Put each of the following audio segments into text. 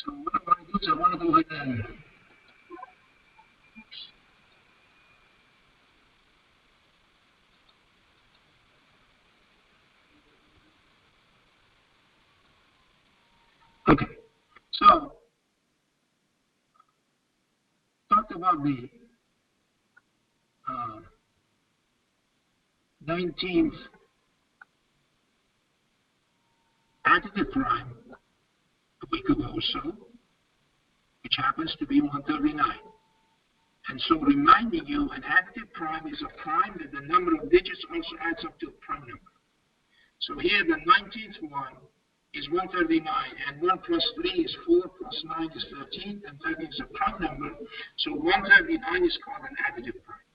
So what I'm going to do is I want to go ahead and okay. So talked about the 19th additive prime a week ago or so, which happens to be 139. And so reminding you, an additive prime is a prime that the number of digits also adds up to a prime number. So here the 19th one is 139, and 1 plus 3 is 4, plus 9 is 13, and 13 is a prime number. So 139 is called an additive prime.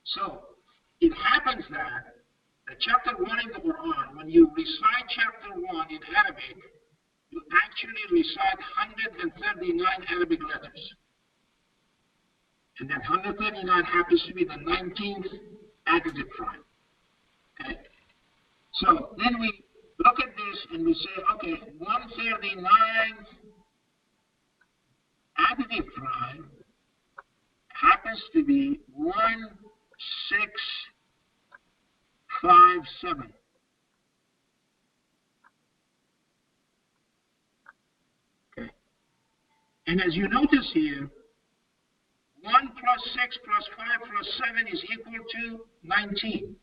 So it happens that chapter 1 in the Quran, when you recite chapter 1 in Arabic, you actually recite 139 Arabic letters. And that 139 happens to be the 19th additive prime. Okay? So then we look at this and we say, okay, 139th additive prime happens to be 1657. Okay. And as you notice here, 1 plus 6 plus 5 plus 7 is equal to 19.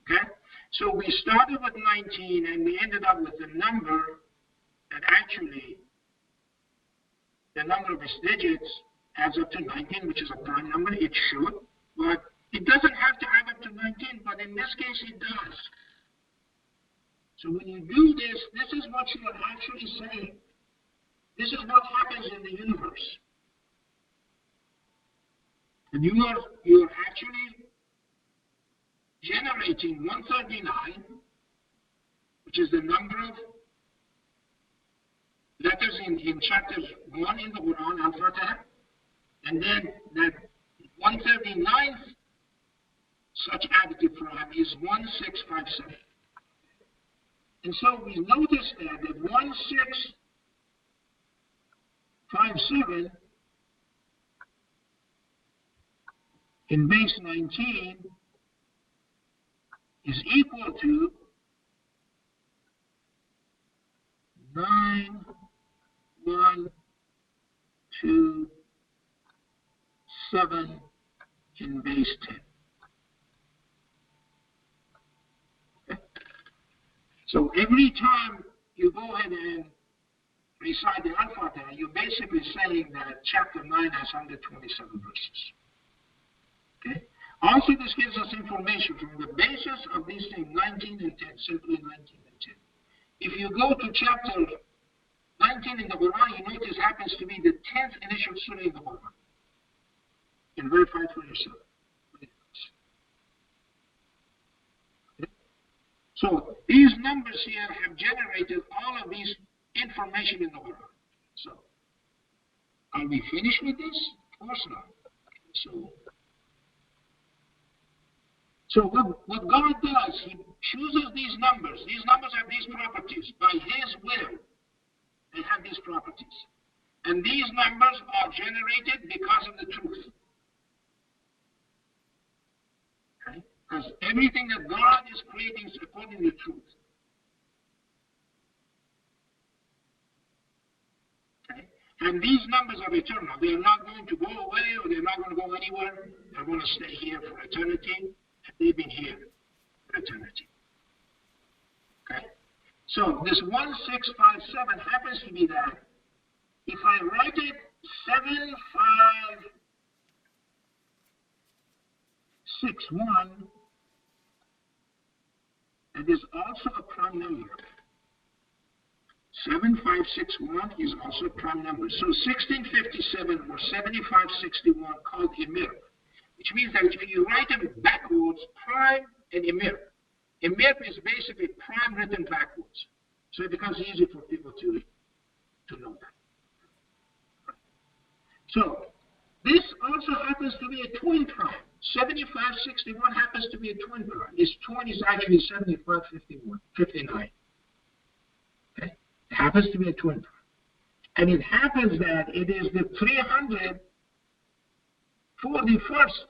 Okay? So we started with 19 and we ended up with a number that actually, the number of its digits adds up to 19, which is a prime number. It should, but it doesn't have to add up to 19, but in this case it does. So when you do this, this is what you are actually saying. This is what happens in the universe. And you are actually generating 139, which is the number of letters in chapters 1 in the Quran, Al-Fatiha, and then that 139th such additive prime is 1657. And so we notice that 1657 in base 19 is equal to 9127 in base 10. Okay. So every time you go ahead and recite the Al-Fatiha, you're basically saying that chapter 9 has 127 verses. Okay. Also, this gives us information from the basis of these things, 19 and 10, simply 19 and 10. If you go to chapter 19 in the Quran, you notice happens to be the 10th initial surah in the Quran. You can verify it for yourself. Okay. So these numbers here have generated all of these information in the Quran. So are we finished with this? Of course not. So what God does, He chooses these numbers. These numbers have these properties. By His will, they have these properties. And these numbers are generated because of the truth. Okay? Because everything that God is creating is according to truth. Okay? And these numbers are eternal. They are not going to go away or they're not going to go anywhere. They're going to stay here for eternity. They've been here for eternity. Okay? So this 1657 happens to be that. If I write it 7561, it is also a prime number. 7561 is also a prime number. So 1657 or 7561 called Emir, which means that if you write them backwards, prime and Emir. Emir is basically prime written backwards. So it becomes easy for people to know that. So this also happens to be a twin prime. 7561 happens to be a twin prime. This twin is actually 7559. Okay? It happens to be a twin prime. And it happens that it is the 341st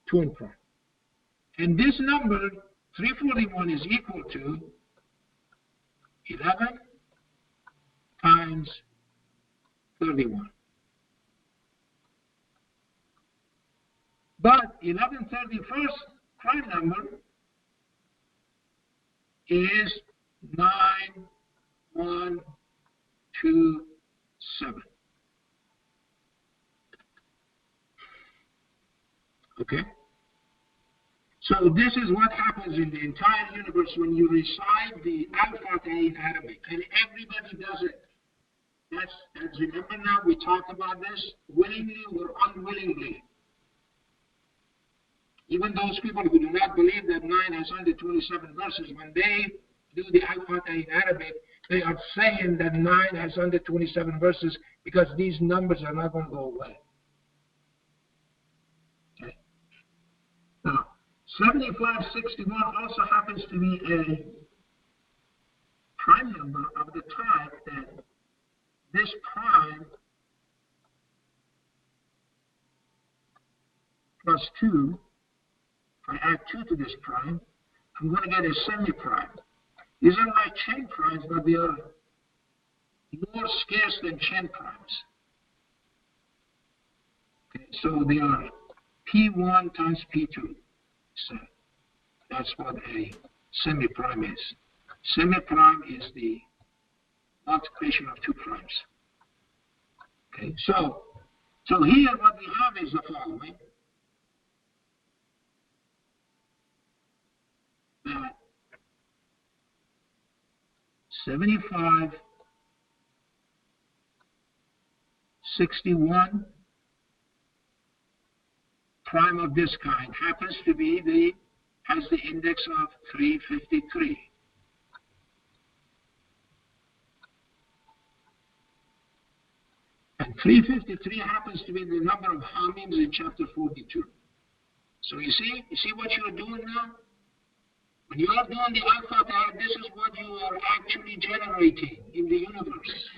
twin prime. And this number, 341, is equal to 11 times 31. But 1131st prime number is 9127. Okay? So this is what happens in the entire universe when you recite the alphabet in Arabic, and everybody does it. As remember now, we talked about this, willingly or unwillingly. Even those people who do not believe that 9 has 127 verses, when they do the alphabet in Arabic, they are saying that 9 has 127 verses because these numbers are not going to go away. Okay. Now, 7561 also happens to be a prime number of the type that this prime plus 2, if I add 2 to this prime, I'm going to get a semi-prime. These are like chain primes, but they are more scarce than chain primes. Okay, so they are P1 times P2. So that's what a semi-prime is. Semi-prime is the multiplication of 2 primes. Okay, so here what we have is the following. That 75, 61 prime of this kind happens to be has the index of 353. And 353 happens to be the number of hamims in chapter 42. So you see what you're doing now? When you are doing the alphabet, this is what you are actually generating in the universe.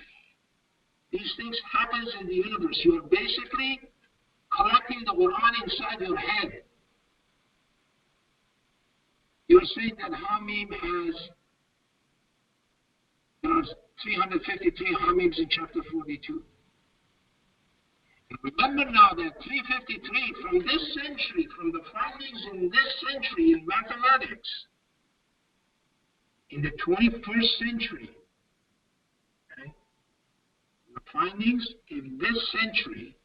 These things happen in the universe. You are basically collecting the Quran inside your head. You're saying that Hamim there's 353 Hamims in chapter 42. And remember now that 353 from this century, from the findings in this century in mathematics, in the 21st century, okay, the findings in this century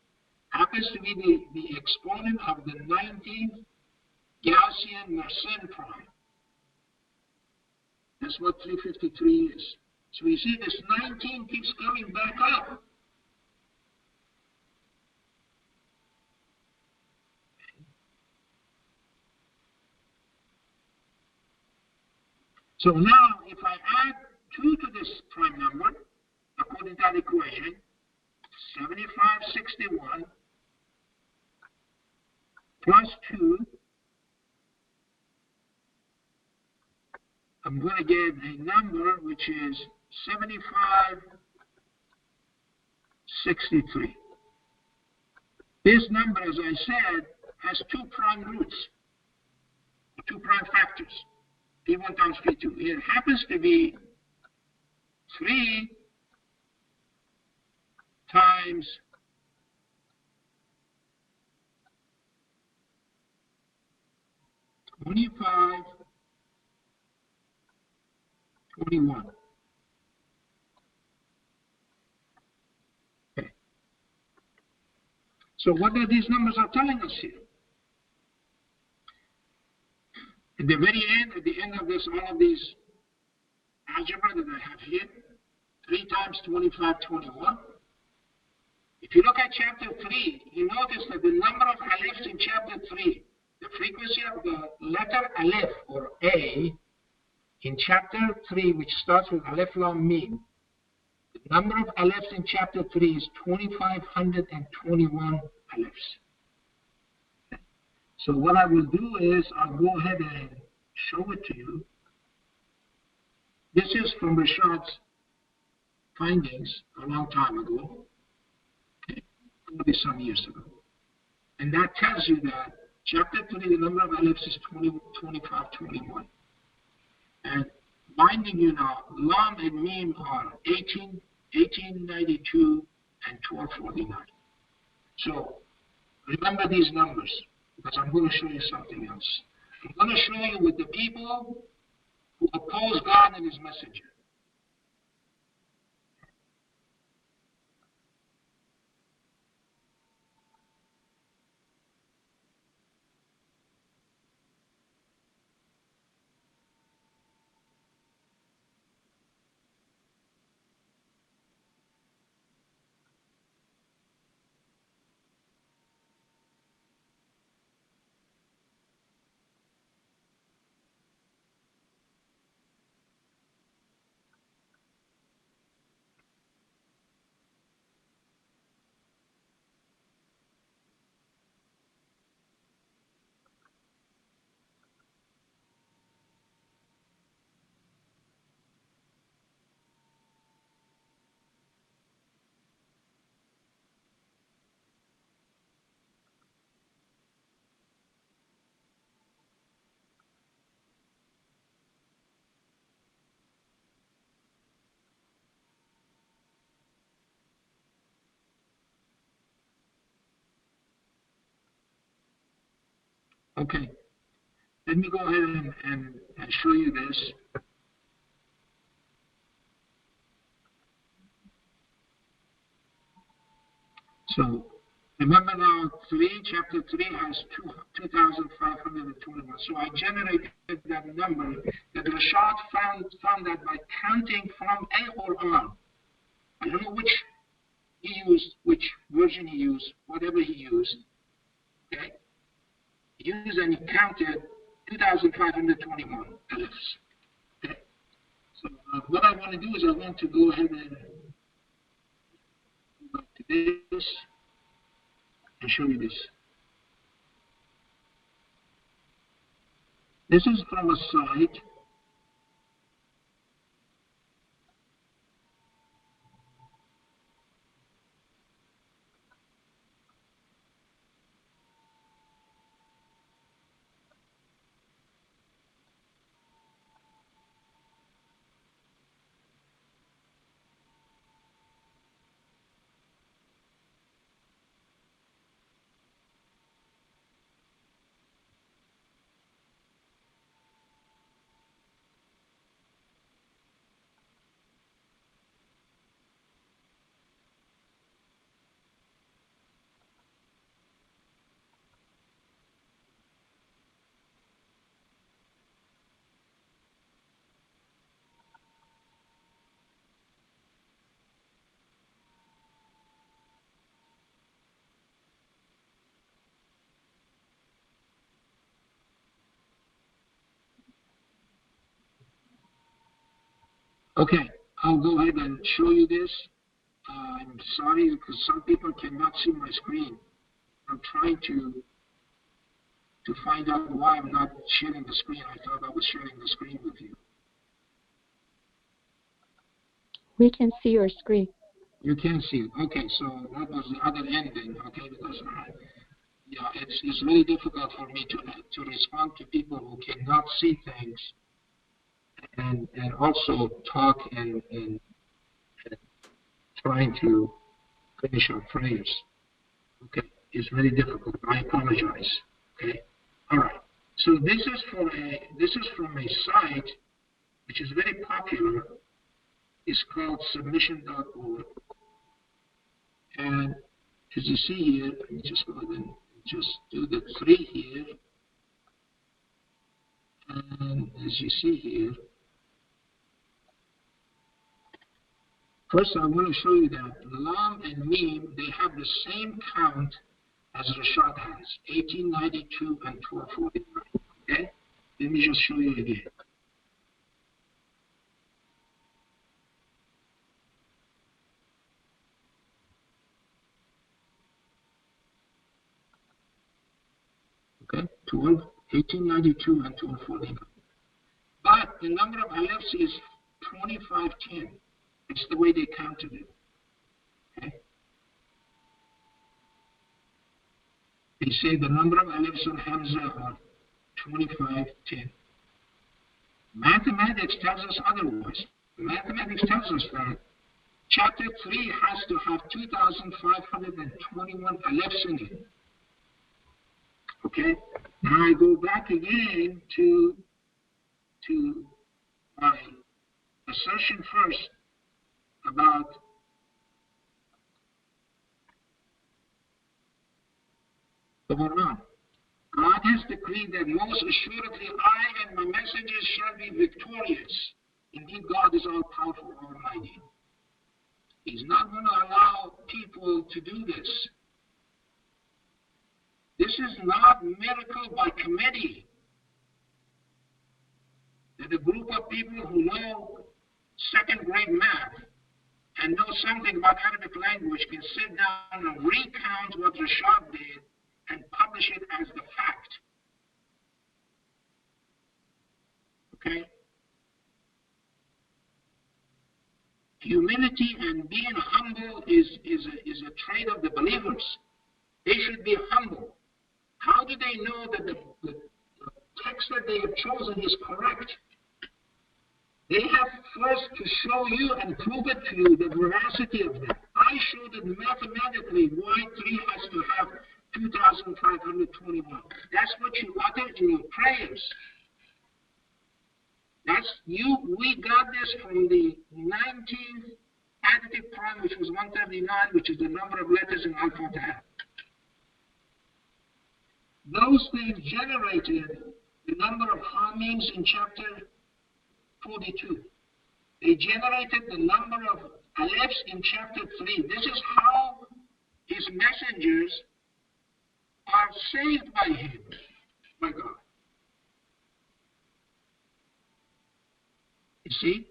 happens to be the exponent of the 19th Gaussian Mersenne prime. That's what 353 is. So you see this 19 keeps coming back up. So now, if I add 2 to this prime number, according to that equation, 7561 plus 2, I'm going to get a number which is 7563. This number, as I said, has 2 prime roots, 2 prime factors. P1 times P2. It happens to be 3 times 25, 21. Okay. So what are these numbers are telling us here? At the very end, at the end of this, all of these algebra that I have here, 3 times 25, 21. If you look at chapter 3, you notice that the number of alifs in chapter 3, the frequency of the letter alif, or A, in chapter 3, which starts with alif lam mim, the number of alifs in chapter 3 is 2,521 alifs. So what I will do is I'll go ahead and show it to you. This is from Rashad's findings a long time ago, okay, probably some years ago. And that tells you that chapter 3, the number of ellipses is 20, 25, 21. And binding you now, Lam and Mim are 1892 and 1249. So remember these numbers, because I'm going to show you something else. I'm going to show you with the people who oppose God and his messenger. Okay, let me go ahead and show you this. So remember now, chapter 3 has 2,521. So I generated that number that Rashad found that by counting from A or on. I don't know which he used, which version he used, whatever he used. Okay? He used and he counted 2,521 ellipses. Okay? So what I want to do is I want to go ahead and go back to this and show you this. This is from a site. Okay, I'll go ahead and show you this. I'm sorry because some people cannot see my screen. I'm trying to find out why I'm not sharing the screen. I thought I was sharing the screen with you. We can see your screen. You can see it. Okay, so that was the other ending. Okay, because yeah, it's really difficult for me to respond to people who cannot see things and also talk and trying to finish our prayers. Okay, it's very difficult. I apologize. Okay, all right. So this is from a site which is very popular. It's called submission.org, and as you see here, let me just go ahead and just do the 3 here, and as you see here, first I want to show you that Lam and Mim, they have the same count as Rashad has, 1892 and 1249. Okay? Let me just show you again. Okay? 1892 and 1249. the number of aleph is 2510. It's the way they counted it. Okay? They say the number of alephs on Hamza are 2510. Mathematics tells us otherwise. Mathematics tells us that chapter 3 has to have 2,521 alephs in it. Okay? Now I go back again to my assertion first about the Quran. God has decreed that most assuredly I and my messengers shall be victorious. Indeed, God is all powerful, almighty. He's not going to allow people to do this. This is not miracle by committee. That a group of people who know second grade math and know something about Arabic language can sit down and recount what Rashad did and publish it as the fact. Okay? Humility and being humble is a trait of the believers. They should be humble. How do they know that the text that they have chosen is correct? They have first to show you and prove it to you, the veracity of that. I showed it mathematically why 3 has to have 2,521. That's what you utter in your prayers. We got this from the 19th additive prime, which was 139, which is the number of letters in Al-Fatiha. Those things generated the number of Hameems in chapter 42. They generated the number of Alephs in chapter 3. This is how his messengers are saved by him, by God. You see?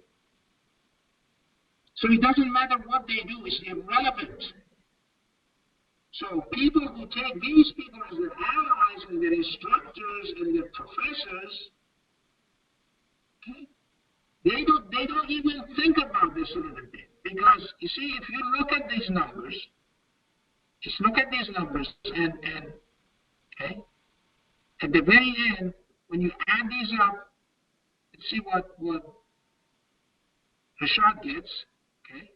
So it doesn't matter what they do, it's irrelevant. So people who take these people as their allies and their instructors and their professors, okay, they don't even think about this a little bit. Because, you see, if you look at these numbers, just look at these numbers, and okay, at the very end, when you add these up, let's see what Rashad gets, okay?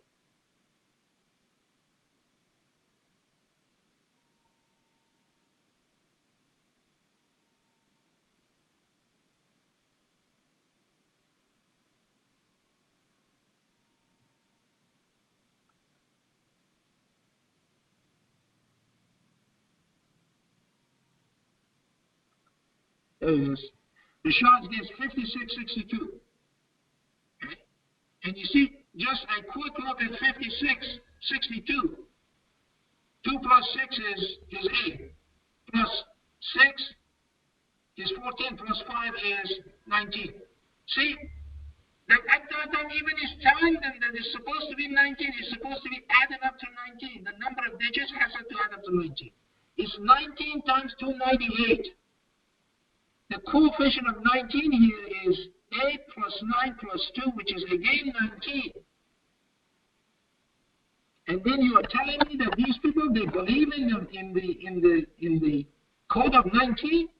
There it is. Rashad gets 5662. Okay? And you see, just a quick look at 5662. 2 plus 6 is 8. Plus 6 is 14. Plus 5 is 19. See? That Adam even is telling them that it's supposed to be 19. It's supposed to be added up to 19. The number of digits has to add up to 19. It's 19 times 298. The coefficient of 19 here is 8 plus 9 plus 2, which is again 19. And then you are telling me that these people, they believe in the code of 19?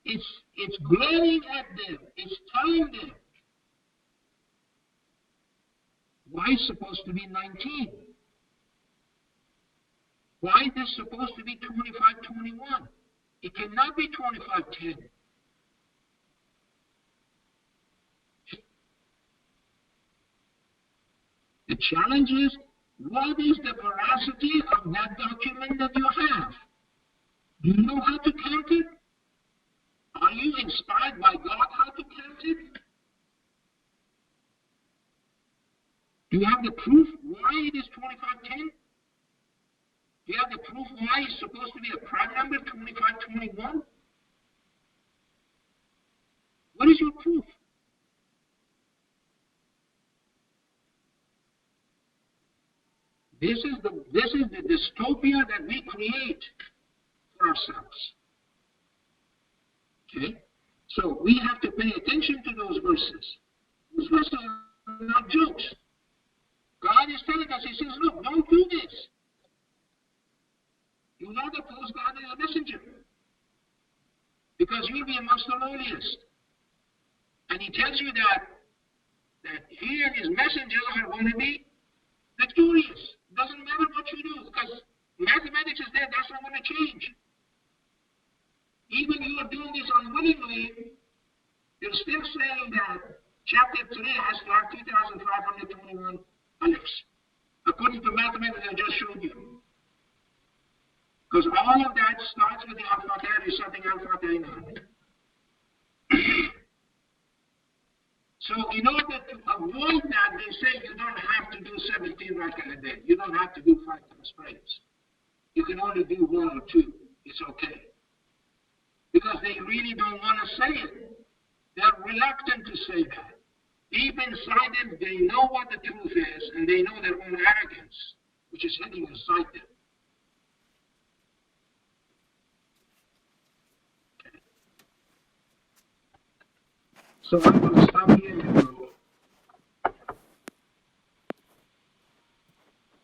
It's glaring at them. It's telling them why it's supposed to be 19. Why is this supposed to be 2521? It cannot be 2510. The challenge is, what is the veracity of that document that you have? Do you know how to count it? Are you inspired by God how to count it? Do you have the proof why it is 2510? Do you have the proof why it's supposed to be a prime number, 2521? What is your proof? This is the dystopia that we create for ourselves. Okay? So we have to pay attention to those verses. Those verses are not jokes. God is telling us, he says, look, don't do this. You know that false God is a messenger. Because you'll be amongst the lowliest. And he tells you that he and his messengers are going to be victorious. Doesn't matter what you do, because mathematics is there, that's not going to change. Even you are doing this unwillingly, you're still saying that chapter 3 has got 2,521 alifs, according to mathematics I just showed you. Because all of that starts with the al-Fatihah, there's something al-Fatihah in it. So in order to avoid that, they say you don't have to do 17 rak'ah a day. You don't have to do 5 times prayers. You can only do 1 or 2. It's okay. Because they really don't want to say it. They're reluctant to say that. Deep inside them, they know what the truth is, and they know their own arrogance, which is hidden inside them. Okay. So I'm going to stop here.